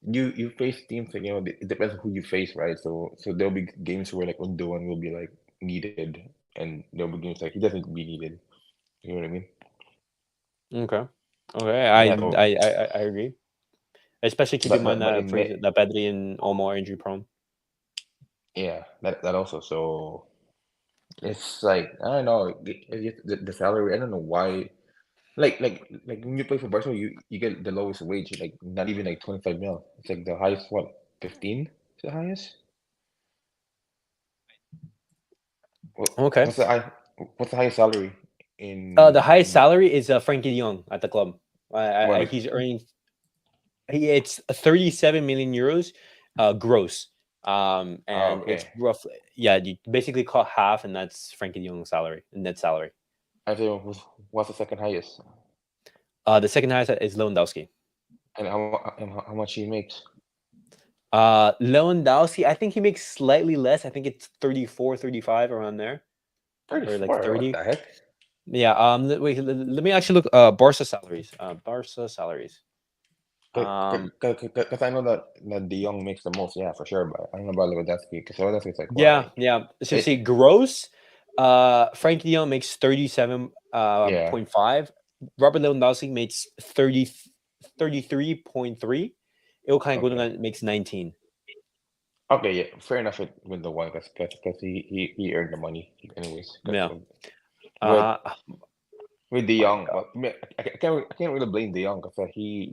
Speaker 3: you face teams like it depends on who you face, right? So there'll be games where like Undoan will be like needed, and there'll be games like he doesn't be needed. You know what I mean?
Speaker 1: Okay. Okay. I
Speaker 3: Yeah.
Speaker 1: I I, I agree. Especially keep in mind
Speaker 3: But
Speaker 1: that
Speaker 3: in
Speaker 1: that Pedri and Olmo are injury prone.
Speaker 3: yeah, that also. So it's like I don't know the salary. I don't know why. Like when you play for Barcelona, you get the lowest wage, like not even like 25 mil. It's like the highest, what, 15 is the highest? What,
Speaker 1: Okay.
Speaker 3: what's the high, what's the highest salary
Speaker 1: The highest
Speaker 3: in
Speaker 1: salary is Frankie De Jong at the club.
Speaker 3: what, like,
Speaker 1: He's earning it's 37 million euros gross. And it's
Speaker 3: okay.
Speaker 1: roughly, yeah, you basically cut half, and that's Frankie De Jong's salary, net salary.
Speaker 3: I say what's the second highest,
Speaker 1: The second highest is Lewandowski.
Speaker 3: and how much he makes?
Speaker 1: Lewandowski, I think he makes slightly less. I think it's 34, 35 around there, or like
Speaker 3: 34. What
Speaker 1: 30.
Speaker 3: the heck?
Speaker 1: Yeah. Wait. Let me actually look. Barca salaries. Barca salaries. Um.
Speaker 3: Because I know that De Jong makes the most, yeah, for sure. But I don't know about Lewandowski, because Lewandowski is like what,
Speaker 1: Yeah.
Speaker 3: like
Speaker 1: Yeah. So
Speaker 3: it,
Speaker 1: see, gross. Frankie De Jong makes 37
Speaker 3: yeah.
Speaker 1: point five. Robert Lewandowski makes 33.3. Ilkay
Speaker 3: Okay.
Speaker 1: Gundogan makes 19.
Speaker 3: Okay, yeah, fair enough with the one, because he earned the money anyways.
Speaker 1: Yeah.
Speaker 3: With
Speaker 1: Uh.
Speaker 3: with De
Speaker 1: My
Speaker 3: Jong,
Speaker 1: God.
Speaker 3: well, I can't really blame De Jong, because he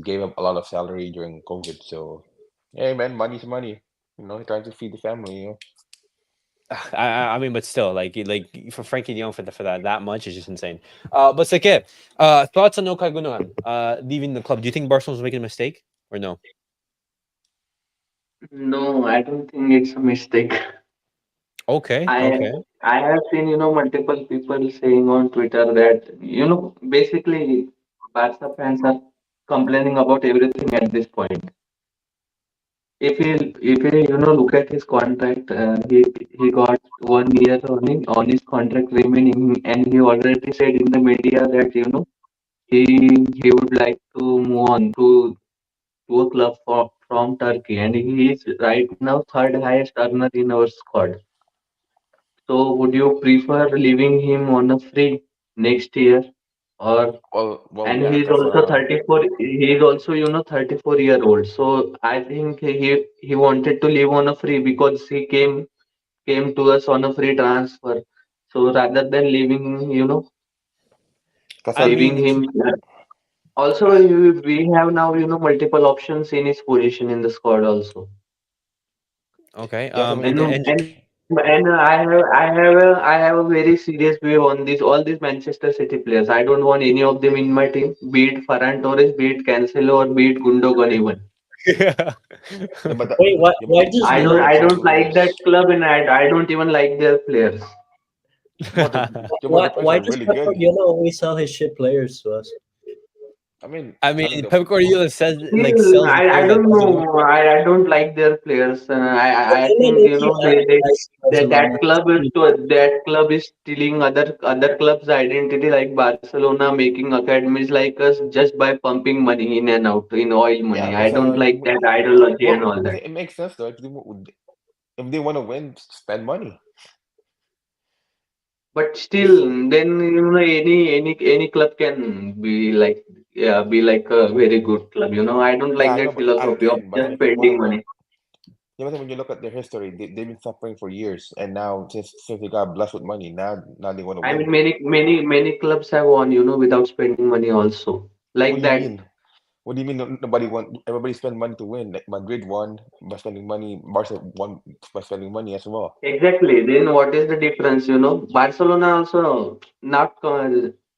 Speaker 3: gave up a lot of salary during COVID. So hey man, money's money. He's trying to feed the family.
Speaker 1: I mean, but still, like for Frankie De Jong for that much is just insane. But it's like, yeah. Thoughts on Okay Gundogan leaving the club? Do you think Barcelona's making a mistake or no?
Speaker 2: No, I don't think it's a mistake.
Speaker 1: Okay,
Speaker 2: I
Speaker 1: okay.
Speaker 2: I have seen, multiple people saying on Twitter that, basically Barca fans are complaining about everything at this point. If he look at his contract, he got 1 year on his contract remaining, and he already said in the media that he he would like to move on to a club from Turkey, and he is right now third highest earner in our squad. So would you prefer leaving him on a free next year, or
Speaker 3: Well,
Speaker 2: and
Speaker 3: yeah,
Speaker 2: he's
Speaker 3: because
Speaker 2: also 34, he's also 34-year-old, so I think he wanted to leave on a free because he came to us on a free transfer. So rather than leaving,
Speaker 1: I
Speaker 2: leaving
Speaker 1: mean,
Speaker 2: him, also we have now multiple options in his position in the squad also.
Speaker 1: okay.
Speaker 3: yeah. So when you
Speaker 2: And
Speaker 3: look,
Speaker 1: And
Speaker 2: I have a very serious view on this all these Manchester City players. I don't want any of them in my team, be it Ferran Torres, be it Cancelo, or be it Gundogan even.
Speaker 1: yeah.
Speaker 3: yeah, but the,
Speaker 2: Wait,
Speaker 3: yeah,
Speaker 2: why
Speaker 3: but
Speaker 2: just
Speaker 3: the
Speaker 2: I
Speaker 3: thing
Speaker 2: don't
Speaker 3: about
Speaker 2: I don't like that
Speaker 3: transfers,
Speaker 2: club, and I don't even like their players.
Speaker 3: but the yeah, but
Speaker 4: Why
Speaker 3: the players
Speaker 4: why
Speaker 3: are
Speaker 4: does
Speaker 3: really
Speaker 4: Pep
Speaker 3: good.
Speaker 4: Guardiola always sell his shit players to us?
Speaker 3: I mean,
Speaker 1: I
Speaker 3: I mean
Speaker 1: mean,
Speaker 3: the
Speaker 1: Pep Guardiola says like
Speaker 2: Still,
Speaker 1: sells the
Speaker 2: I
Speaker 1: player that
Speaker 2: don't
Speaker 1: doesn't want.
Speaker 2: know. I don't like their players. I think
Speaker 4: Maybe I see
Speaker 2: that
Speaker 4: Barcelona.
Speaker 2: that club is stealing other clubs' identity, like Barcelona making academies like us just by pumping money in and out in oil
Speaker 3: yeah,
Speaker 2: money. I
Speaker 3: because
Speaker 2: don't like that ideology and
Speaker 3: well,
Speaker 2: all that.
Speaker 3: it makes sense though. If they want to win, spend money.
Speaker 2: But
Speaker 3: Just
Speaker 2: still, then any club can be like a very good club. I don't
Speaker 3: yeah,
Speaker 2: like
Speaker 3: I know,
Speaker 2: that
Speaker 3: but
Speaker 2: philosophy of
Speaker 3: again, but
Speaker 2: just
Speaker 3: when
Speaker 2: spending money.
Speaker 3: when you look at their history, they've been suffering for years, and now since they got blessed with money, now they want to
Speaker 2: I mean,
Speaker 3: win.
Speaker 2: many clubs have won, without spending money also.
Speaker 3: What
Speaker 2: Like
Speaker 3: do you
Speaker 2: that.
Speaker 3: mean? What do you mean? Nobody won. Everybody spent money to win. Like Madrid won by spending money. Barca won by spending money as well.
Speaker 2: Exactly. Then what is the difference, Barcelona also not,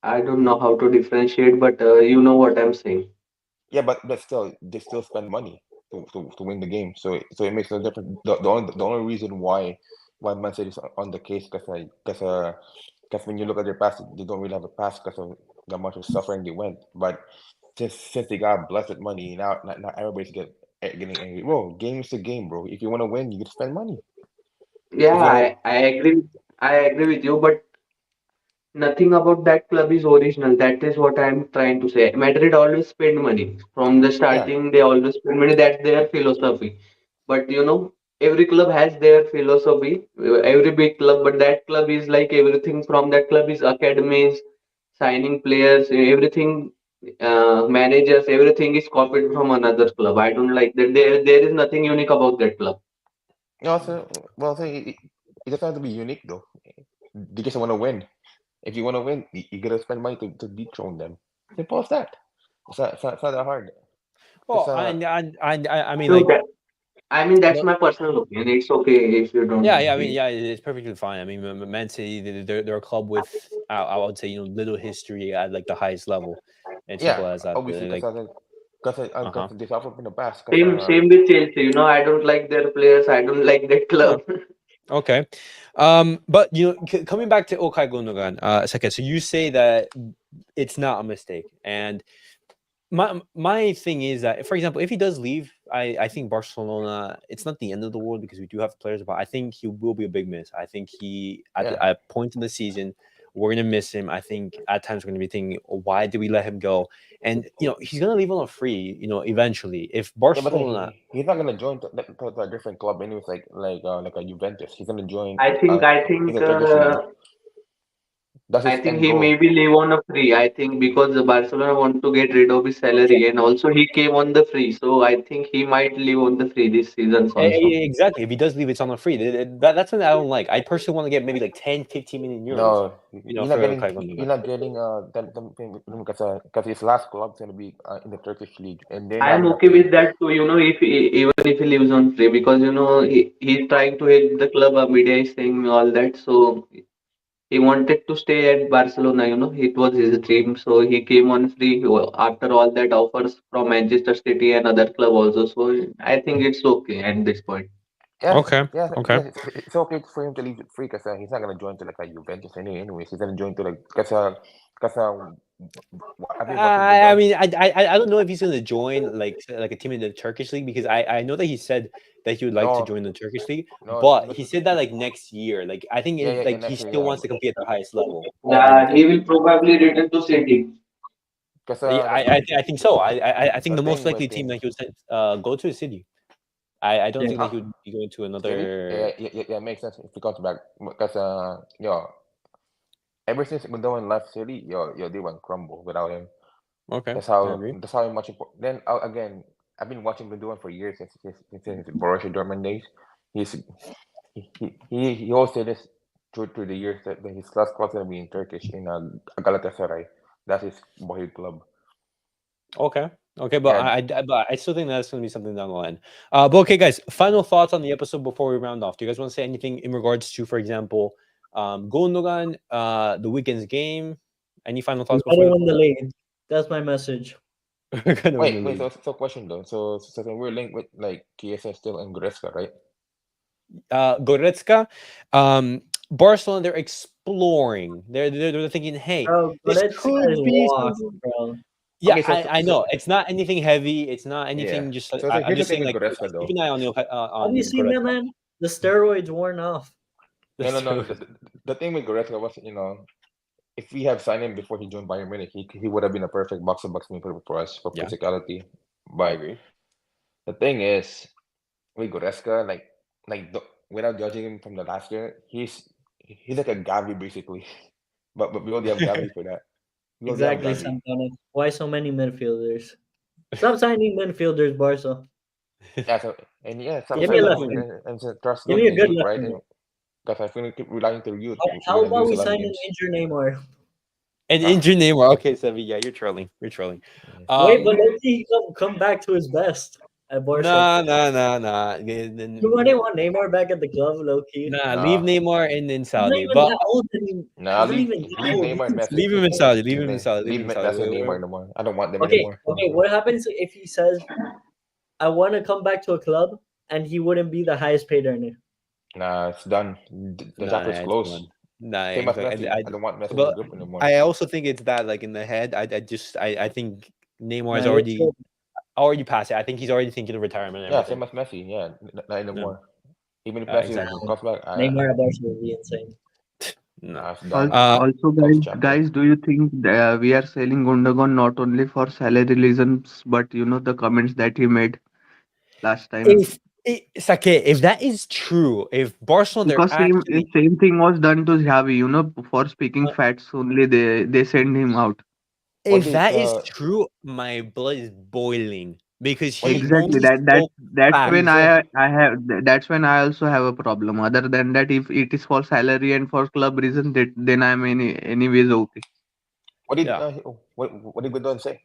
Speaker 2: I don't know how to differentiate, but you know what I'm saying.
Speaker 3: Yeah, but still, they still spend money to win the game. So it makes no difference. The only reason why Man City is on the case, because when you look at their past, they don't really have a past because of the much of suffering they went. But since they got blessed with money, now everybody's getting angry. Bro, game is a game, bro. If you want to win, you get to spend money.
Speaker 2: Yeah,
Speaker 3: If you want to,
Speaker 2: I agree. I agree with you, but nothing about that club is original. That is what I'm trying to say. Madrid always spend money. From the
Speaker 3: yeah,
Speaker 2: starting, they always spend money. That's their philosophy. But every club has their philosophy, every big club, but that club is like everything from that club is academies, signing players, everything, managers, everything is copied from another club. I don't like that. There is nothing unique about that club.
Speaker 3: also, well, I think it doesn't have to be unique though. They just want to win. If you want to win, you gotta spend money to dethrone them. Simple as that. It's not that hard. Because
Speaker 1: Well, I mean,
Speaker 5: So
Speaker 1: like,
Speaker 5: that, I mean, that's
Speaker 1: the-
Speaker 5: my personal opinion. It's okay if you don't
Speaker 1: yeah, I mean,
Speaker 5: agree.
Speaker 1: yeah, it's perfectly fine. I mean, Man City, they're a club with, I would say, little history at like the highest level, and
Speaker 3: yeah,
Speaker 1: simple as that.
Speaker 3: obviously,
Speaker 1: Like,
Speaker 3: because
Speaker 1: uh huh.
Speaker 3: they suffer from the past. Because
Speaker 5: Same with Chelsea. I don't like their players. I don't like that
Speaker 1: Sure.
Speaker 5: club.
Speaker 1: Okay. But coming back to Okay Gundogan, second. So you say that it's not a mistake, and my thing is that, for example, if he does leave, I think Barcelona, it's not the end of the world because we do have players, but I think he will be a big miss. I think he
Speaker 3: yeah,
Speaker 1: at a point in the season we're gonna miss him. I think at times we're gonna be thinking, why did we let him go? And he's gonna leave on a free, eventually. If
Speaker 3: yeah, but
Speaker 1: Barcelona,
Speaker 3: he's not gonna join to a different club anyways, like a Juventus. He's gonna join.
Speaker 5: I think I
Speaker 3: In
Speaker 5: think
Speaker 3: the Turkish league. That's
Speaker 5: I
Speaker 3: his
Speaker 5: think
Speaker 3: end
Speaker 5: he
Speaker 3: goal.
Speaker 5: maybe leave on a free. I think because the Barcelona want to get rid of his salary, and also he came on the free, so I think he might leave on the free this seasons also.
Speaker 1: exactly, if he does leave, it's on a free. That's something I don't like. I personally want to get maybe like 10-15 million euros,
Speaker 3: No,
Speaker 1: for Okay
Speaker 3: you're
Speaker 1: Gundogan.
Speaker 3: not getting because his last club's gonna be in the Turkish league, and they're
Speaker 5: I
Speaker 3: not
Speaker 5: am
Speaker 3: gonna
Speaker 5: okay
Speaker 3: pay.
Speaker 5: with that too. Even if he leaves on free, because he's trying to help the club. Media is saying all that, so he wanted to stay at Barcelona. It was his dream, so he came on free after all that offers from Manchester City and other club also. So I think it's okay at this point.
Speaker 3: Yeah,
Speaker 1: Okay,
Speaker 3: yeah,
Speaker 1: okay.
Speaker 3: yeah. It's okay for him to leave it free because he's not gonna join to like a Juventus anyways. He's gonna join to like because I've been watching
Speaker 1: I
Speaker 3: Gundogan.
Speaker 1: mean, I don't know if he's gonna join like a team in the Turkish league, because I know that he said that he would like to
Speaker 3: No,
Speaker 1: join the Turkish league,
Speaker 3: no,
Speaker 1: but
Speaker 3: no.
Speaker 1: he said that like next year. Like, I think
Speaker 3: Yeah,
Speaker 1: it,
Speaker 3: yeah,
Speaker 1: like he
Speaker 3: next year,
Speaker 1: still
Speaker 3: yeah.
Speaker 1: wants to compete at the highest level,
Speaker 5: Yeah, he will probably return to City.
Speaker 3: Because
Speaker 1: yeah, I think so. I think
Speaker 3: the
Speaker 1: the most
Speaker 3: thing
Speaker 1: likely
Speaker 3: with
Speaker 1: team
Speaker 3: him,
Speaker 1: that he would send, go to is City. I don't think that
Speaker 5: Yeah.
Speaker 1: he would be going to
Speaker 3: City,
Speaker 1: another.
Speaker 3: yeah, makes sense if he comes back because ever since Gundogan left City, they went crumble without him.
Speaker 1: Okay, I agree.
Speaker 3: That's how much important. Then again, I've been watching Gundogan for years since his Borussia Dortmund days. He's he always said this through the years that his last club's gonna be in Turkish in Galatasaray. That's his boyhood club.
Speaker 1: Okay. Okay, but
Speaker 3: Yeah,
Speaker 1: but I still think that's going to be something down the line. But okay, guys, final thoughts on the episode before we round off. Do you guys want to say anything in regards to, for example, Gundogan, the weekend's game? Any final
Speaker 2: We
Speaker 1: thoughts before
Speaker 2: better
Speaker 1: the
Speaker 2: win the league. That's my message.
Speaker 1: we're gonna win the
Speaker 3: wait.
Speaker 1: league?
Speaker 3: So question though. So we're linked with like KSS still and Goretzka, right?
Speaker 1: Goretzka, Barcelona, they're exploring. They're thinking, hey,
Speaker 2: Bro,
Speaker 1: this
Speaker 2: Goretzka is
Speaker 1: could be
Speaker 2: washed,
Speaker 1: something.
Speaker 2: bro.
Speaker 1: Yeah,
Speaker 3: Okay,
Speaker 1: I know it's not anything heavy. It's not
Speaker 3: yeah.
Speaker 1: anything. Just
Speaker 3: So
Speaker 1: I'm
Speaker 3: here's the
Speaker 1: just
Speaker 3: thing
Speaker 1: saying,
Speaker 3: with
Speaker 1: like,
Speaker 3: Goretzka
Speaker 1: keep
Speaker 3: though.
Speaker 1: an eye
Speaker 2: Have you
Speaker 1: on
Speaker 2: seen that,
Speaker 1: Goretzka.
Speaker 2: man? The steroids worn off.
Speaker 1: The
Speaker 3: No, no, no.
Speaker 1: steroids.
Speaker 3: The thing with Goretzka was, if we had signed him before he joined Bayern Munich, he would have been a perfect box to box midfielder for us for
Speaker 1: Yeah,
Speaker 3: physicality.
Speaker 1: I
Speaker 3: But
Speaker 1: agree.
Speaker 3: the thing is, with Goretzka, without judging him from the last year, he's like a Gavi basically. But we only have Gavi for that. We only have
Speaker 2: Exactly,
Speaker 3: Gavi.
Speaker 2: Santana. Why so many midfielders? Stop signing midfielders, Barca.
Speaker 3: Yeah. So and yeah, stop
Speaker 2: Give me a
Speaker 3: signing
Speaker 2: left
Speaker 3: him
Speaker 2: wing.
Speaker 3: and trust
Speaker 2: Give me a
Speaker 3: the
Speaker 2: good
Speaker 3: youth,
Speaker 2: left
Speaker 3: right?
Speaker 2: wing.
Speaker 3: Because if we keep relying to youth,
Speaker 2: How
Speaker 3: we're gonna
Speaker 2: about
Speaker 3: lose
Speaker 2: we
Speaker 3: a lot of
Speaker 2: sign an
Speaker 3: games.
Speaker 2: injured Neymar?
Speaker 1: And
Speaker 3: Huh?
Speaker 1: injured Neymar. Okay, Sevi, yeah, you're trolling. You're trolling.
Speaker 3: Yeah.
Speaker 2: Wait, but
Speaker 1: Um,
Speaker 2: let's see come back to his best at Barca.
Speaker 1: nah.
Speaker 2: You wouldn't want Neymar back at the club, low key.
Speaker 1: Nah, leave
Speaker 3: Nah,
Speaker 1: Neymar in
Speaker 2: He's not
Speaker 1: Saudi.
Speaker 2: even
Speaker 1: But
Speaker 2: that old anymore.
Speaker 3: nah.
Speaker 2: He's not even that
Speaker 3: Leave
Speaker 2: old. He
Speaker 3: Neymar and
Speaker 2: can
Speaker 3: Messi.
Speaker 2: still
Speaker 1: leave him in
Speaker 2: perform.
Speaker 1: Saudi. Leave him in Saudi. Leave him in Saudi.
Speaker 3: Messi and Neymar no more. I don't want them
Speaker 2: Okay,
Speaker 3: anymore.
Speaker 2: okay. What happens if he says, "I want to come back to a club," and he wouldn't be the highest paid earner?
Speaker 3: Nah, it's done. The
Speaker 1: Nah,
Speaker 3: chapter's
Speaker 1: it's
Speaker 3: closed.
Speaker 1: one. Nah,
Speaker 3: Same as
Speaker 1: exactly.
Speaker 3: Messi. I don't want Messi in the
Speaker 1: But
Speaker 3: group anymore.
Speaker 1: I also think it's that, like, in the head. I think Neymar
Speaker 2: Nah,
Speaker 1: is
Speaker 2: you're
Speaker 1: already past it. I think he's already thinking of retirement and
Speaker 3: Yeah, same
Speaker 1: everything.
Speaker 3: as Messi. Yeah, not
Speaker 1: Yeah,
Speaker 3: anymore. Even if Messi
Speaker 1: exactly.
Speaker 3: comes back,
Speaker 2: Neymar at Barca would be insane.
Speaker 1: No.
Speaker 3: nah, it's done.
Speaker 6: Also,
Speaker 3: Closed
Speaker 6: guys,
Speaker 3: chapter.
Speaker 6: do you think we are selling Gundogan not only for salary reasons, but the comments that he made last time?
Speaker 1: Sake, if that is true, if Barcelona, they're
Speaker 6: Because
Speaker 1: actually,
Speaker 6: same thing was done to Xavi, for speaking
Speaker 2: Uh,
Speaker 6: facts only they send him out.
Speaker 3: What
Speaker 1: if
Speaker 3: did
Speaker 1: that is true, my blood is boiling. because
Speaker 3: What
Speaker 1: he
Speaker 3: did
Speaker 6: Exactly.
Speaker 1: only
Speaker 6: That's
Speaker 1: spoke
Speaker 6: that's
Speaker 1: facts.
Speaker 6: when
Speaker 3: exactly?
Speaker 6: I have that's when I also have a problem. Other than that, if it is for salary and for club reason, that then I'm anyways okay.
Speaker 3: What did
Speaker 1: Yeah.
Speaker 3: what did Gundogan say?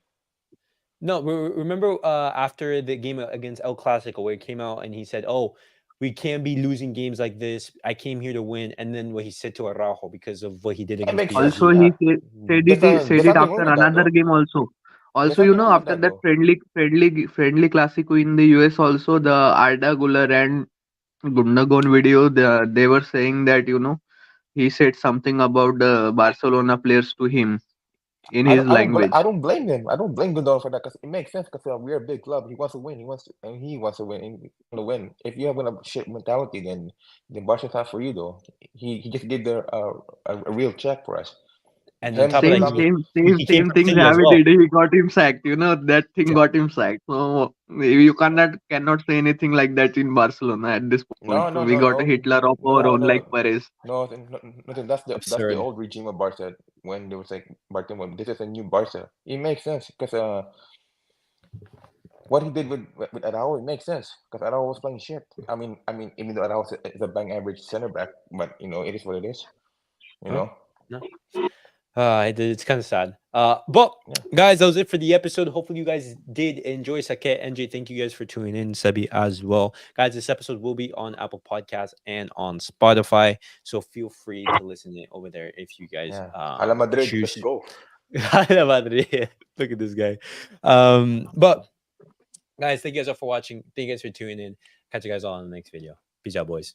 Speaker 1: No, remember after the game against El Clasico where he came out and he said, "Oh, we can't be losing games like this. I came here to win." And then what he said to Araujo because of what he did
Speaker 3: That
Speaker 1: against
Speaker 3: makes sense.
Speaker 6: Also,
Speaker 1: PSG.
Speaker 6: he
Speaker 3: Yeah,
Speaker 6: said
Speaker 3: there's
Speaker 6: it
Speaker 3: nothing
Speaker 6: after
Speaker 3: wrong with that
Speaker 6: another
Speaker 3: though.
Speaker 6: game also.
Speaker 3: There's
Speaker 6: Also,
Speaker 3: nothing wrong with
Speaker 6: after
Speaker 3: that
Speaker 6: that
Speaker 3: though.
Speaker 6: friendly Clasico in the US, also the Arda Güler and Gundogan video, they were saying that he said something about the Barcelona players to him in his
Speaker 3: I
Speaker 6: language.
Speaker 3: don't blame him. I don't blame Gundogan for that because it makes sense because we're a big club. He wants to win. He wants to win. And he wants to win. If you have a shit mentality, then Barca's not for you though. He just did a real check for us.
Speaker 1: And on
Speaker 3: Him
Speaker 1: top of
Speaker 3: saying
Speaker 1: that,
Speaker 6: Same,
Speaker 3: something.
Speaker 6: same,
Speaker 1: he,
Speaker 6: same,
Speaker 1: he came
Speaker 6: same
Speaker 1: from
Speaker 6: thing
Speaker 1: City as
Speaker 6: Xavi
Speaker 1: well.
Speaker 6: did. He got him sacked. That thing got him sacked. So you cannot say anything like that in Barcelona at this point.
Speaker 3: No, no,
Speaker 6: We
Speaker 3: no,
Speaker 6: got a
Speaker 3: no,
Speaker 6: Hitler of our
Speaker 3: no,
Speaker 6: own like
Speaker 3: no,
Speaker 6: Perez.
Speaker 3: no, no. That's the
Speaker 1: Absurd.
Speaker 3: old regime of Barca when there was like Barca. This is a new Barca. It makes sense because what he did with Araujo, it makes sense because Araujo was playing shit. I mean, even though Araujo is a bang average center back, but it is what it is. You
Speaker 1: Huh?
Speaker 3: know.
Speaker 1: No. It's kind of sad. But
Speaker 3: Yeah.
Speaker 1: guys, that was it for the episode. Hopefully, you guys did enjoy. Sake, NJ, thank you guys for tuning in. Sebi as well, guys. This episode will be on Apple Podcasts and on Spotify, so feel free to listen it over there if you guys
Speaker 3: Yeah. Hala Madrid, let's
Speaker 1: choose.
Speaker 3: go.
Speaker 1: Hala Madrid. Look at this guy. But guys, thank you guys all for watching. Thank you guys for tuning in. Catch you guys all in the next video. Peace out, boys.